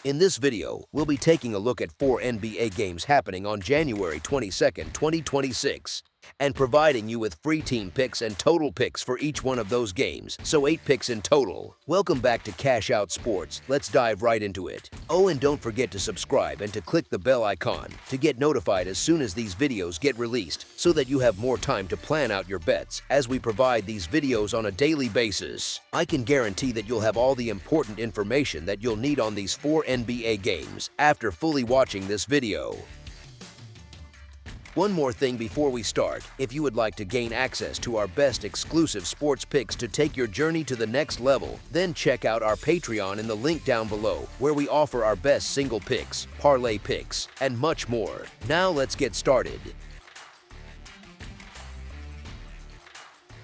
In this video, we'll be taking a look at 4 NBA games happening on January 22nd, 2026, and providing you with free team picks and total picks for each one of those games, so 8 picks in total. Welcome back to Cash Out Sports. Let's dive right into it. Oh, and don't forget to subscribe and to click the bell icon to get notified as soon as these videos get released, so that you have more time to plan out your bets as we provide these videos on a daily basis. I can guarantee that you'll have all the important information that you'll need on these 4 NBA games after fully watching this video. One more thing before we start, if you would like to gain access to our best exclusive sports picks to take your journey to the next level, then check out our Patreon in the link down below, where we offer our best single picks, parlay picks, and much more. Now let's get started.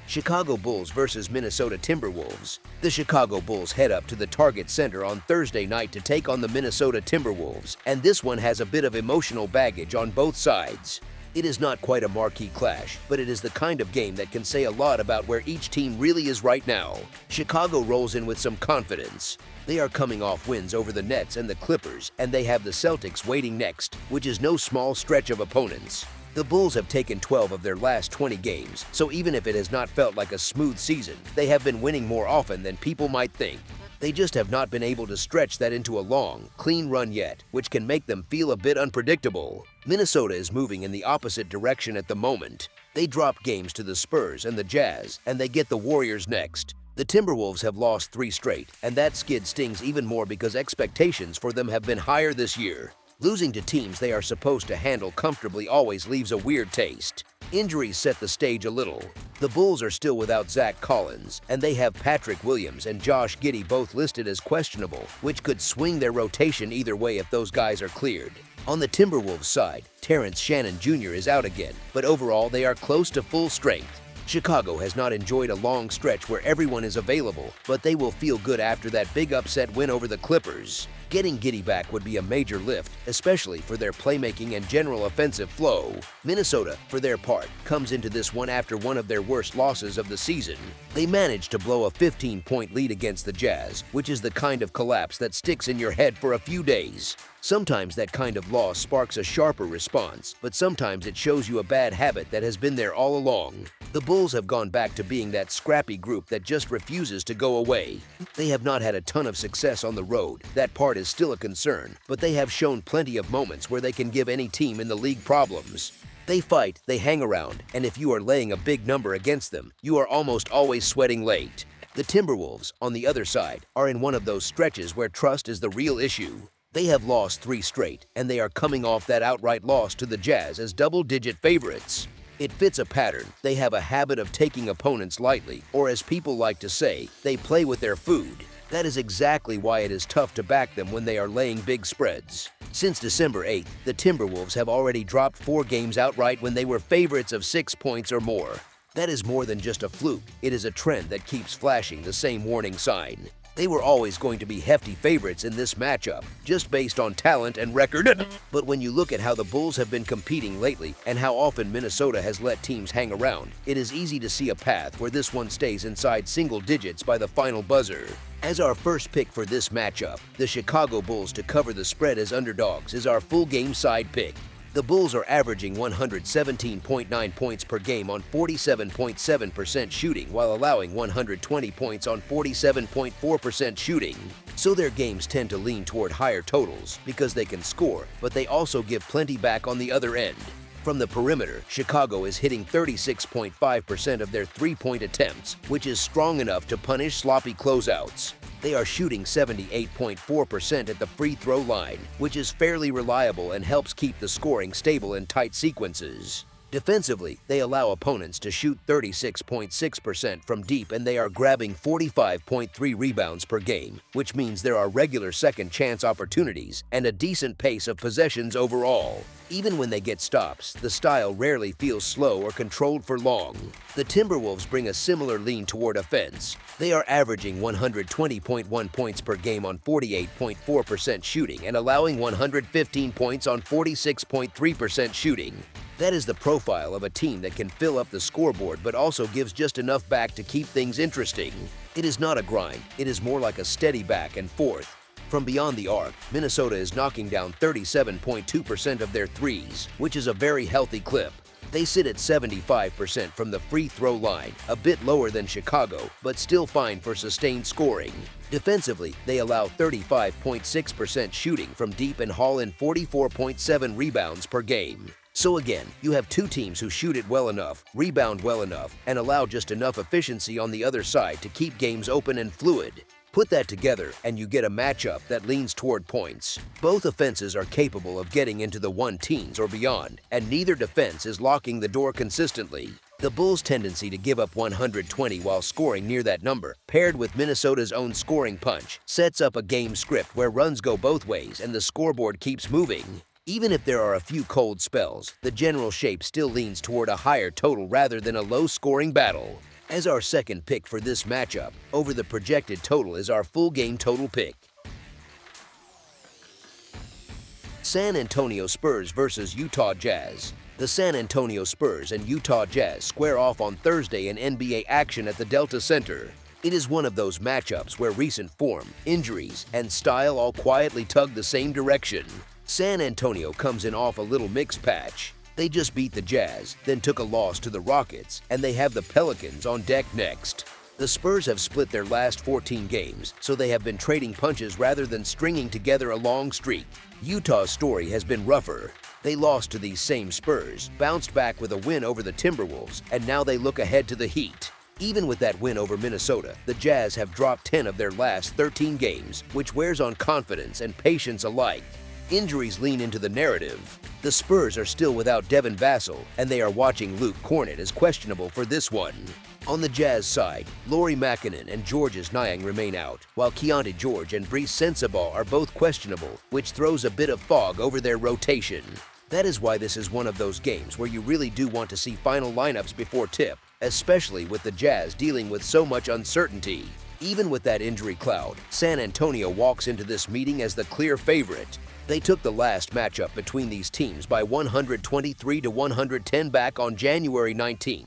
Chicago Bulls versus Minnesota Timberwolves. The Chicago Bulls head up to the Target Center on Thursday night to take on the Minnesota Timberwolves, and this one has a bit of emotional baggage on both sides. It is not quite a marquee clash, but it is the kind of game that can say a lot about where each team really is right now. Chicago rolls in with some confidence. They are coming off wins over the Nets and the Clippers, and they have the Celtics waiting next, which is no small stretch of opponents. The Bulls have taken 12 of their last 20 games, so even if it has not felt like a smooth season, they have been winning more often than people might think. They just have not been able to stretch that into a long, clean run yet, which can make them feel a bit unpredictable. Minnesota is moving in the opposite direction at the moment. They drop games to the Spurs and the Jazz, and they get the Warriors next. The Timberwolves have lost 3 straight, and that skid stings even more because expectations for them have been higher this year. Losing to teams they are supposed to handle comfortably always leaves a weird taste. Injuries set the stage a little. The Bulls are still without Zach Collins, and they have Patrick Williams and Josh Giddey both listed as questionable, which could swing their rotation either way if those guys are cleared. On the Timberwolves side, Terrence Shannon Jr. is out again, but overall they are close to full strength. Chicago has not enjoyed a long stretch where everyone is available, but they will feel good after that big upset win over the Clippers. Getting Giddey back would be a major lift, especially for their playmaking and general offensive flow. Minnesota, for their part, comes into this one after one of their worst losses of the season. They managed to blow a 15-point lead against the Jazz, which is the kind of collapse that sticks in your head for a few days. Sometimes that kind of loss sparks a sharper response, but sometimes it shows you a bad habit that has been there all along. The Bulls have gone back to being that scrappy group that just refuses to go away. They have not had a ton of success on the road. That part is still a concern, but they have shown plenty of moments where they can give any team in the league problems. They fight, they hang around, and if you are laying a big number against them, you are almost always sweating late. The Timberwolves, on the other side, are in one of those stretches where trust is the real issue. They have lost 3 straight, and they are coming off that outright loss to the Jazz as double-digit favorites. It fits a pattern. They have a habit of taking opponents lightly, or as people like to say, they play with their food. That is exactly why it is tough to back them when they are laying big spreads. Since December 8th, the Timberwolves have already dropped 4 games outright when they were favorites of 6 points or more. That is more than just a fluke. It is a trend that keeps flashing the same warning sign. They were always going to be hefty favorites in this matchup, just based on talent and record. But when you look at how the Bulls have been competing lately and how often Minnesota has let teams hang around, it is easy to see a path where this one stays inside single digits by the final buzzer. As our first pick for this matchup, the Chicago Bulls to cover the spread as underdogs is our full game side pick. The Bulls are averaging 117.9 points per game on 47.7% shooting while allowing 120 points on 47.4% shooting. So their games tend to lean toward higher totals because they can score, but they also give plenty back on the other end. From the perimeter, Chicago is hitting 36.5% of their 3-point attempts, which is strong enough to punish sloppy closeouts. They are shooting 78.4% at the free throw line, which is fairly reliable and helps keep the scoring stable in tight sequences. Defensively, they allow opponents to shoot 36.6% from deep, and they are grabbing 45.3 rebounds per game, which means there are regular second chance opportunities and a decent pace of possessions overall. Even when they get stops, the style rarely feels slow or controlled for long. The Timberwolves bring a similar lean toward offense. They are averaging 120.1 points per game on 48.4% shooting and allowing 115 points on 46.3% shooting. That is the profile of a team that can fill up the scoreboard but also gives just enough back to keep things interesting. It is not a grind, it is more like a steady back and forth. From beyond the arc, Minnesota is knocking down 37.2% of their threes, which is a very healthy clip. They sit at 75% from the free throw line, a bit lower than Chicago, but still fine for sustained scoring. Defensively, they allow 35.6% shooting from deep and haul in 44.7 rebounds per game. So again, you have two teams who shoot it well enough, rebound well enough, and allow just enough efficiency on the other side to keep games open and fluid. Put that together and you get a matchup that leans toward points. Both offenses are capable of getting into the 1-teens or beyond, and neither defense is locking the door consistently. The Bulls' tendency to give up 120 while scoring near that number, paired with Minnesota's own scoring punch, sets up a game script where runs go both ways and the scoreboard keeps moving. Even if there are a few cold spells, the general shape still leans toward a higher total rather than a low-scoring battle. As our second pick for this matchup, over the projected total is our full game total pick. San Antonio Spurs versus Utah Jazz. The San Antonio Spurs and Utah Jazz square off on Thursday in NBA action at the Delta Center. It is one of those matchups where recent form, injuries, and style all quietly tug the same direction. San Antonio comes in off a little mixed patch. They just beat the Jazz, then took a loss to the Rockets, and they have the Pelicans on deck next. The Spurs have split their last 14 games, so they have been trading punches rather than stringing together a long streak. Utah's story has been rougher. They lost to these same Spurs, bounced back with a win over the Timberwolves, and now they look ahead to the Heat. Even with that win over Minnesota, the Jazz have dropped 10 of their last 13 games, which wears on confidence and patience alike. Injuries lean into the narrative. The Spurs are still without Devin Vassell, and they are watching Luke Kornet as questionable for this one. On the Jazz side, Lauri Markkanen and Georges Niang remain out, while Keontae George and Brice Sensabaugh are both questionable, which throws a bit of fog over their rotation. That is why this is one of those games where you really do want to see final lineups before tip, especially with the Jazz dealing with so much uncertainty. Even with that injury cloud, San Antonio walks into this meeting as the clear favorite. They took the last matchup between these teams by 123-110 back on January 19th.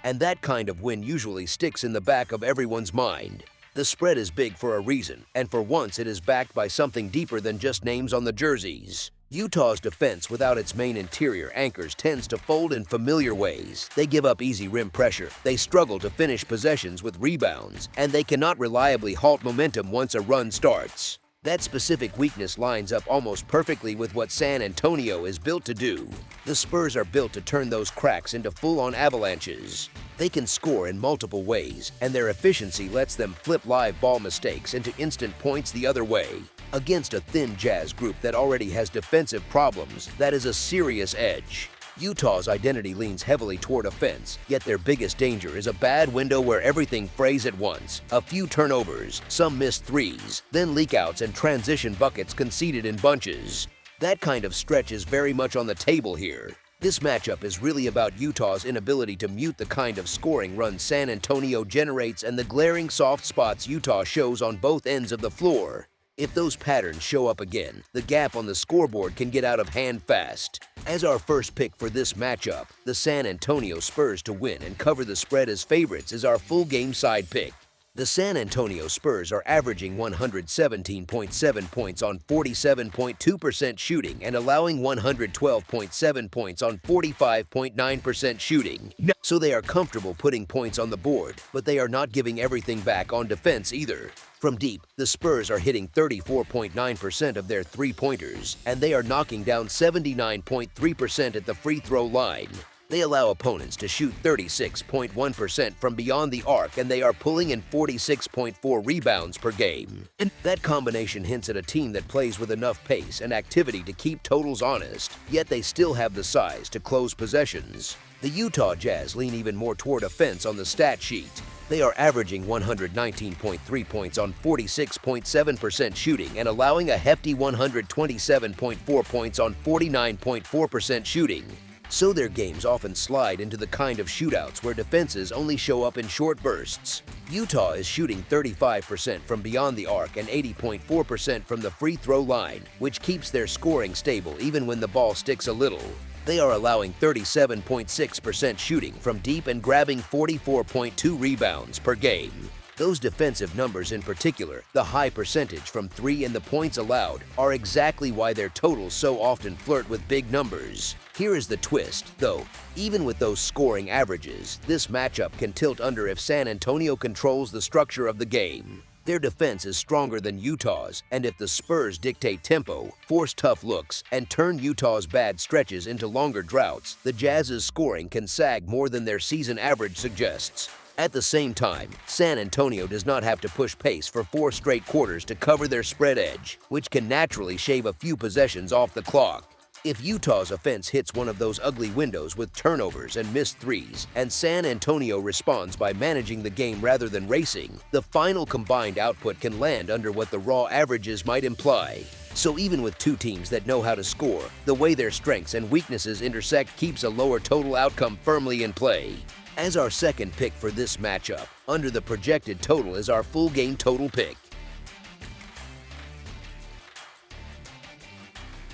And that kind of win usually sticks in the back of everyone's mind. The spread is big for a reason, and for once it is backed by something deeper than just names on the jerseys. Utah's defense without its main interior anchors tends to fold in familiar ways. They give up easy rim pressure, they struggle to finish possessions with rebounds, and they cannot reliably halt momentum once a run starts. That specific weakness lines up almost perfectly with what San Antonio is built to do. The Spurs are built to turn those cracks into full-on avalanches. They can score in multiple ways, and their efficiency lets them flip live ball mistakes into instant points the other way. Against a thin Jazz group that already has defensive problems, that is a serious edge. Utah's identity leans heavily toward offense, yet their biggest danger is a bad window where everything frays at once. A few turnovers, some missed threes, then leakouts and transition buckets conceded in bunches. That kind of stretch is very much on the table here. This matchup is really about Utah's inability to mute the kind of scoring run San Antonio generates and the glaring soft spots Utah shows on both ends of the floor. If those patterns show up again, the gap on the scoreboard can get out of hand fast. As our first pick for this matchup, the San Antonio Spurs to win and cover the spread as favorites is our full game side pick. The San Antonio Spurs are averaging 117.7 points on 47.2% shooting and allowing 112.7 points on 45.9% shooting. So they are comfortable putting points on the board, but they are not giving everything back on defense either. From deep, the Spurs are hitting 34.9% of their three-pointers, and they are knocking down 79.3% at the free throw line. They allow opponents to shoot 36.1% from beyond the arc, and they are pulling in 46.4 rebounds per game. And that combination hints at a team that plays with enough pace and activity to keep totals honest, yet they still have the size to close possessions. The Utah Jazz lean even more toward offense on the stat sheet. They are averaging 119.3 points on 46.7% shooting and allowing a hefty 127.4 points on 49.4% shooting. So their games often slide into the kind of shootouts where defenses only show up in short bursts. Utah is shooting 35% from beyond the arc and 80.4% from the free throw line, which keeps their scoring stable even when the ball sticks a little. They are allowing 37.6% shooting from deep and grabbing 44.2 rebounds per game. Those defensive numbers in particular, the high percentage from 3 and the points allowed, are exactly why their totals so often flirt with big numbers. Here is the twist, though. Even with those scoring averages, this matchup can tilt under if San Antonio controls the structure of the game. Their defense is stronger than Utah's, and if the Spurs dictate tempo, force tough looks, and turn Utah's bad stretches into longer droughts, the Jazz's scoring can sag more than their season average suggests. At the same time, San Antonio does not have to push pace for 4 straight quarters to cover their spread edge, which can naturally shave a few possessions off the clock. If Utah's offense hits one of those ugly windows with turnovers and missed threes, and San Antonio responds by managing the game rather than racing, the final combined output can land under what the raw averages might imply. So even with two teams that know how to score, the way their strengths and weaknesses intersect keeps a lower total outcome firmly in play. As our second pick for this matchup, under the projected total is our full game total pick.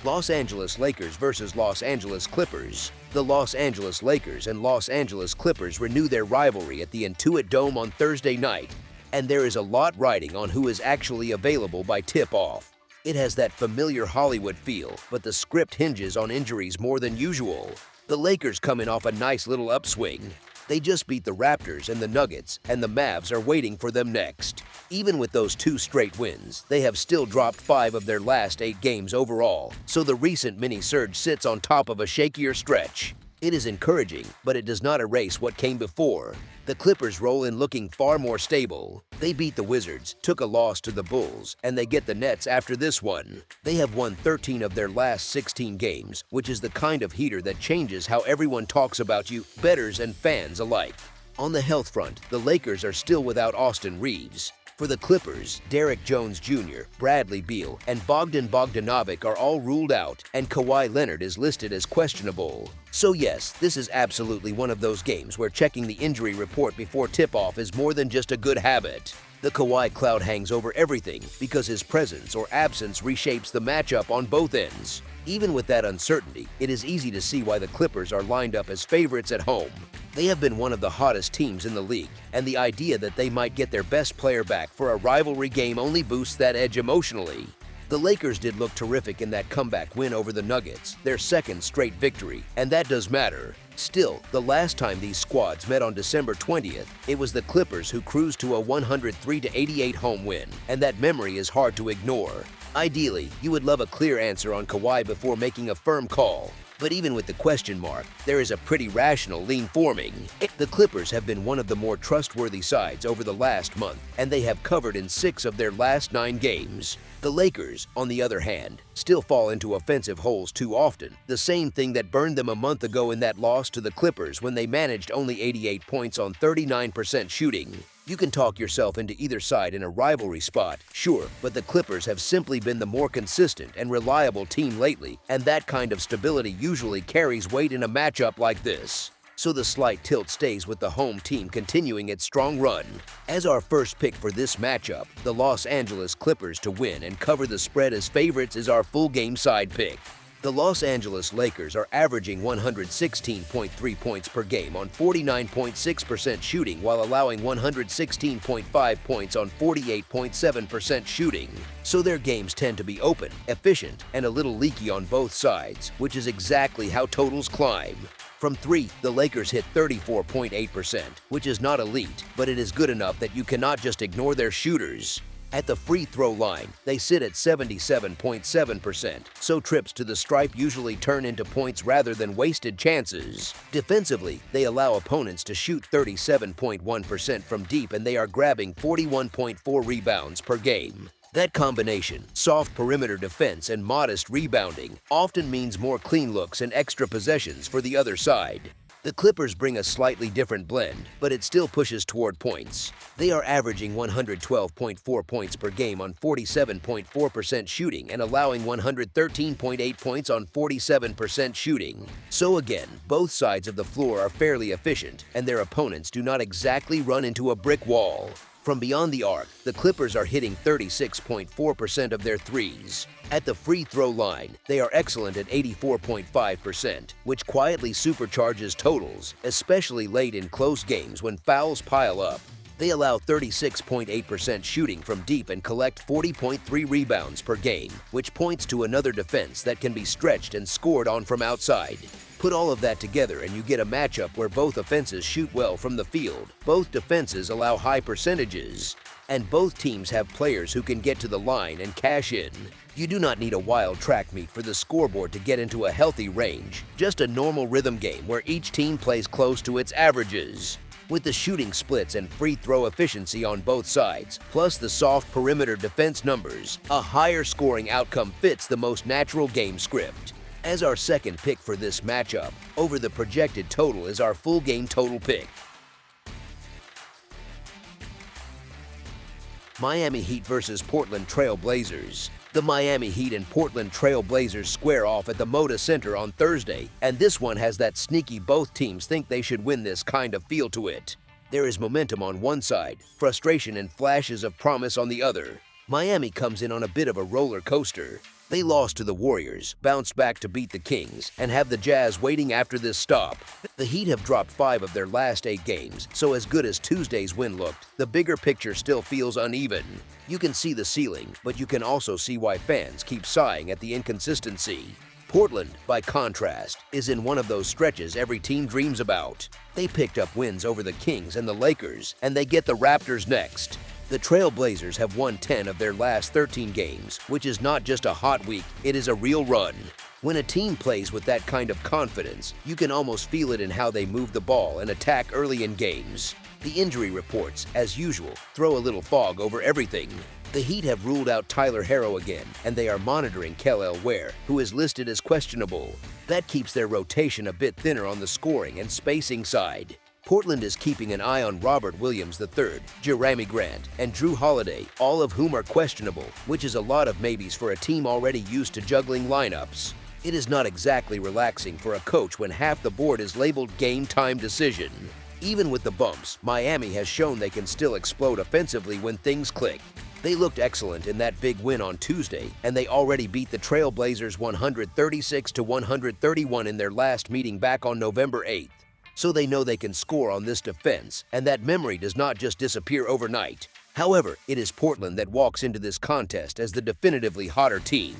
Los Angeles Lakers versus Los Angeles Clippers. The Los Angeles Lakers and Los Angeles Clippers renew their rivalry at the Intuit Dome on Thursday night, and there is a lot riding on who is actually available by tip-off. It has that familiar Hollywood feel, but the script hinges on injuries more than usual. The Lakers coming off a nice little upswing. They just beat the Raptors and the Nuggets, and the Mavs are waiting for them next. Even with those 2 straight wins, they have still dropped 5 of their last 8 games overall, so the recent mini-surge sits on top of a shakier stretch. It is encouraging, but it does not erase what came before. The Clippers roll in looking far more stable. They beat the Wizards, took a loss to the Bulls, and they get the Nets after this one. They have won 13 of their last 16 games, which is the kind of heater that changes how everyone talks about you, bettors and fans alike. On the health front, the Lakers are still without Austin Reeves. For the Clippers, Derek Jones Jr., Bradley Beal, and Bogdan Bogdanovic are all ruled out, and Kawhi Leonard is listed as questionable. So yes, this is absolutely one of those games where checking the injury report before tip-off is more than just a good habit. The Kawhi cloud hangs over everything because his presence or absence reshapes the matchup on both ends. Even with that uncertainty, it is easy to see why the Clippers are lined up as favorites at home. They have been one of the hottest teams in the league, and the idea that they might get their best player back for a rivalry game only boosts that edge emotionally. The Lakers did look terrific in that comeback win over the Nuggets, their second straight victory, and that does matter. Still, the last time these squads met on December 20th, it was the Clippers who cruised to a 103-88 home win, and that memory is hard to ignore. Ideally, you would love a clear answer on Kawhi before making a firm call. But even with the question mark, there is a pretty rational lean forming. The Clippers have been one of the more trustworthy sides over the last month, and they have covered in 6 of their last 9 games. The Lakers, on the other hand, still fall into offensive holes too often, the same thing that burned them a month ago in that loss to the Clippers when they managed only 88 points on 39% shooting. You can talk yourself into either side in a rivalry spot, sure, but the Clippers have simply been the more consistent and reliable team lately, and that kind of stability usually carries weight in a matchup like this. So the slight tilt stays with the home team continuing its strong run. As our first pick for this matchup, the Los Angeles Clippers to win and cover the spread as favorites is our full game side pick. The Los Angeles Lakers are averaging 116.3 points per game on 49.6% shooting while allowing 116.5 points on 48.7% shooting. So their games tend to be open, efficient, and a little leaky on both sides, which is exactly how totals climb. From 3, the Lakers hit 34.8%, which is not elite, but it is good enough that you cannot just ignore their shooters. At the free throw line, they sit at 77.7%, so trips to the stripe usually turn into points rather than wasted chances. Defensively, they allow opponents to shoot 37.1% from deep and they are grabbing 41.4 rebounds per game. That combination, soft perimeter defense and modest rebounding, often means more clean looks and extra possessions for the other side. The Clippers bring a slightly different blend, but it still pushes toward points. They are averaging 112.4 points per game on 47.4% shooting and allowing 113.8 points on 47% shooting. So again, both sides of the floor are fairly efficient, and their opponents do not exactly run into a brick wall. From beyond the arc, the Clippers are hitting 36.4% of their threes. At the free throw line, they are excellent at 84.5%, which quietly supercharges totals, especially late in close games when fouls pile up. They allow 36.8% shooting from deep and collect 40.3 rebounds per game, which points to another defense that can be stretched and scored on from outside. Put all of that together and you get a matchup where both offenses shoot well from the field, both defenses allow high percentages, and both teams have players who can get to the line and cash in. You do not need a wild track meet for the scoreboard to get into a healthy range, just a normal rhythm game where each team plays close to its averages. With the shooting splits and free throw efficiency on both sides, plus the soft perimeter defense numbers, a higher scoring outcome fits the most natural game script. As our second pick for this matchup, over the projected total is our full game total pick. Miami Heat versus Portland Trail Blazers. The Miami Heat and Portland Trail Blazers square off at the Moda Center on Thursday, and this one has that sneaky both teams think they should win this kind of feel to it. There is momentum on one side, frustration and flashes of promise on the other. Miami comes in on a bit of a roller coaster. They lost to the Warriors, bounced back to beat the Kings, and have the Jazz waiting after this stop. The Heat have dropped 5 of their last 8 games, so as good as Tuesday's win looked, the bigger picture still feels uneven. You can see the ceiling, but you can also see why fans keep sighing at the inconsistency. Portland, by contrast, is in one of those stretches every team dreams about. They picked up wins over the Kings and the Lakers, and they get the Raptors next. The Trail Blazers have won 10 of their last 13 games, which is not just a hot week, it is a real run. When a team plays with that kind of confidence, you can almost feel it in how they move the ball and attack early in games. The injury reports, as usual, throw a little fog over everything. The Heat have ruled out Tyler Herro again, and they are monitoring Kel'el Ware, who is listed as questionable. That keeps their rotation a bit thinner on the scoring and spacing side. Portland is keeping an eye on Robert Williams III, Jerami Grant, and Drew Holiday, all of whom are questionable, which is a lot of maybes for a team already used to juggling lineups. It is not exactly relaxing for a coach when half the board is labeled game time decision. Even with the bumps, Miami has shown they can still explode offensively when things click. They looked excellent in that big win on Tuesday, and they already beat the Trail Blazers 136-131 in their last meeting back on November 8th. So they know they can score on this defense, and that memory does not just disappear overnight. However, it is Portland that walks into this contest as the definitively hotter team.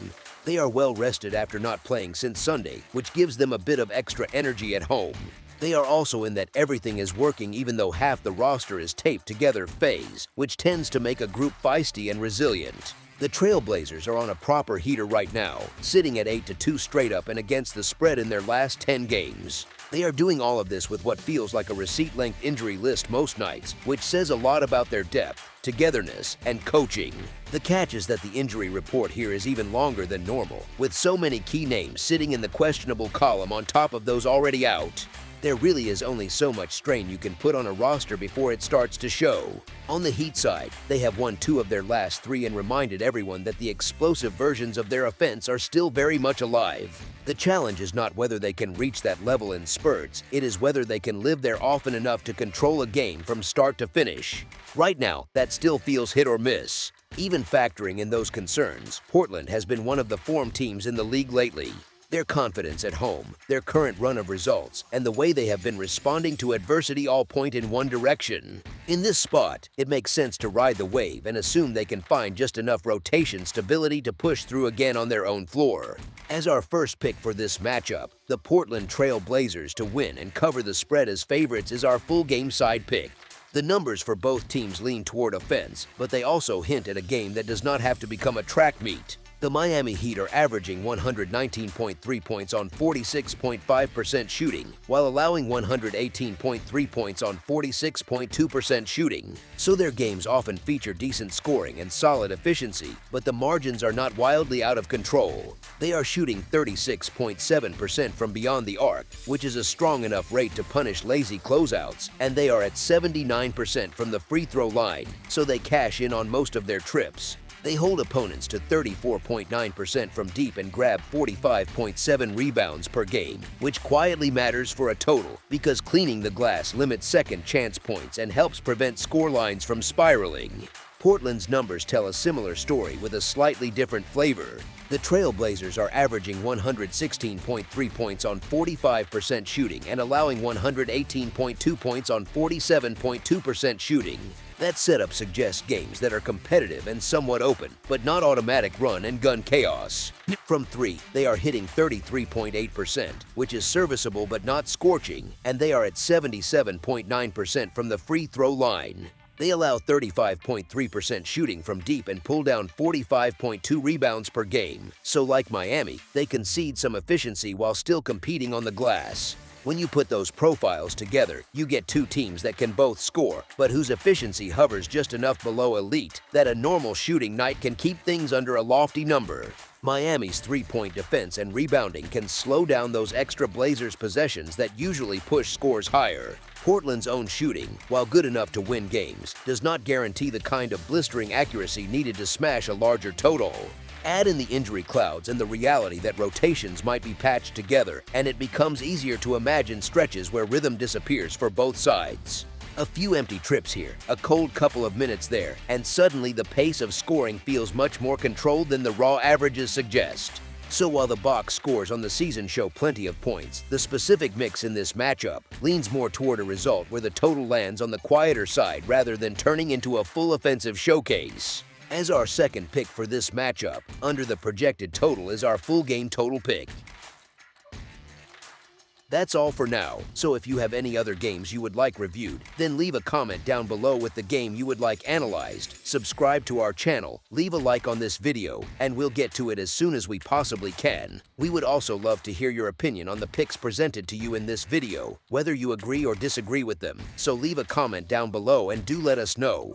They are well rested after not playing since Sunday, which gives them a bit of extra energy at home. They are also in that everything is working even though half the roster is taped together phase, which tends to make a group feisty and resilient. The Trail Blazers are on a proper heater right now, sitting at 8-2 straight up and against the spread in their last 10 games. They are doing all of this with what feels like a receipt-length injury list most nights, which says a lot about their depth, togetherness, and coaching. The catch is that the injury report here is even longer than normal, with so many key names sitting in the questionable column on top of those already out. There really is only so much strain you can put on a roster before it starts to show. On the Heat side, they have won 2 of their last 3 and reminded everyone that the explosive versions of their offense are still very much alive. The challenge is not whether they can reach that level in spurts, it is whether they can live there often enough to control a game from start to finish. Right now, that still feels hit or miss. Even factoring in those concerns, Portland has been one of the form teams in the league lately. Their confidence at home, their current run of results, and the way they have been responding to adversity all point in one direction. In this spot, it makes sense to ride the wave and assume they can find just enough rotation stability to push through again on their own floor. As our first pick for this matchup, the Portland Trail Blazers to win and cover the spread as favorites is our full game side pick. The numbers for both teams lean toward offense, but they also hint at a game that does not have to become a track meet. The Miami Heat are averaging 119.3 points on 46.5% shooting, while allowing 118.3 points on 46.2% shooting. So their games often feature decent scoring and solid efficiency, but the margins are not wildly out of control. They are shooting 36.7% from beyond the arc, which is a strong enough rate to punish lazy closeouts, and they are at 79% from the free throw line, so they cash in on most of their trips. They hold opponents to 34.9% from deep and grab 45.7 rebounds per game, which quietly matters for a total because cleaning the glass limits second chance points and helps prevent scorelines from spiraling. Portland's numbers tell a similar story with a slightly different flavor. The Trail Blazers are averaging 116.3 points on 45% shooting and allowing 118.2 points on 47.2% shooting. That setup suggests games that are competitive and somewhat open, but not automatic run and gun chaos. From 3, they are hitting 33.8%, which is serviceable but not scorching, and they are at 77.9% from the free throw line. They allow 35.3% shooting from deep and pull down 45.2 rebounds per game, so like Miami, they concede some efficiency while still competing on the glass. When you put those profiles together, you get two teams that can both score, but whose efficiency hovers just enough below elite that a normal shooting night can keep things under a lofty number. Miami's three-point defense and rebounding can slow down those extra Blazers possessions that usually push scores higher. Portland's own shooting, while good enough to win games, does not guarantee the kind of blistering accuracy needed to smash a larger total. Add in the injury clouds and the reality that rotations might be patched together, and it becomes easier to imagine stretches where rhythm disappears for both sides. A few empty trips here, a cold couple of minutes there, and suddenly the pace of scoring feels much more controlled than the raw averages suggest. So while the box scores on the season show plenty of points, the specific mix in this matchup leans more toward a result where the total lands on the quieter side rather than turning into a full offensive showcase. As our second pick for this matchup, under the projected total is our full game total pick. That's all for now, so if you have any other games you would like reviewed, then leave a comment down below with the game you would like analyzed, subscribe to our channel, leave a like on this video, and we'll get to it as soon as we possibly can. We would also love to hear your opinion on the picks presented to you in this video, whether you agree or disagree with them, so leave a comment down below and do let us know.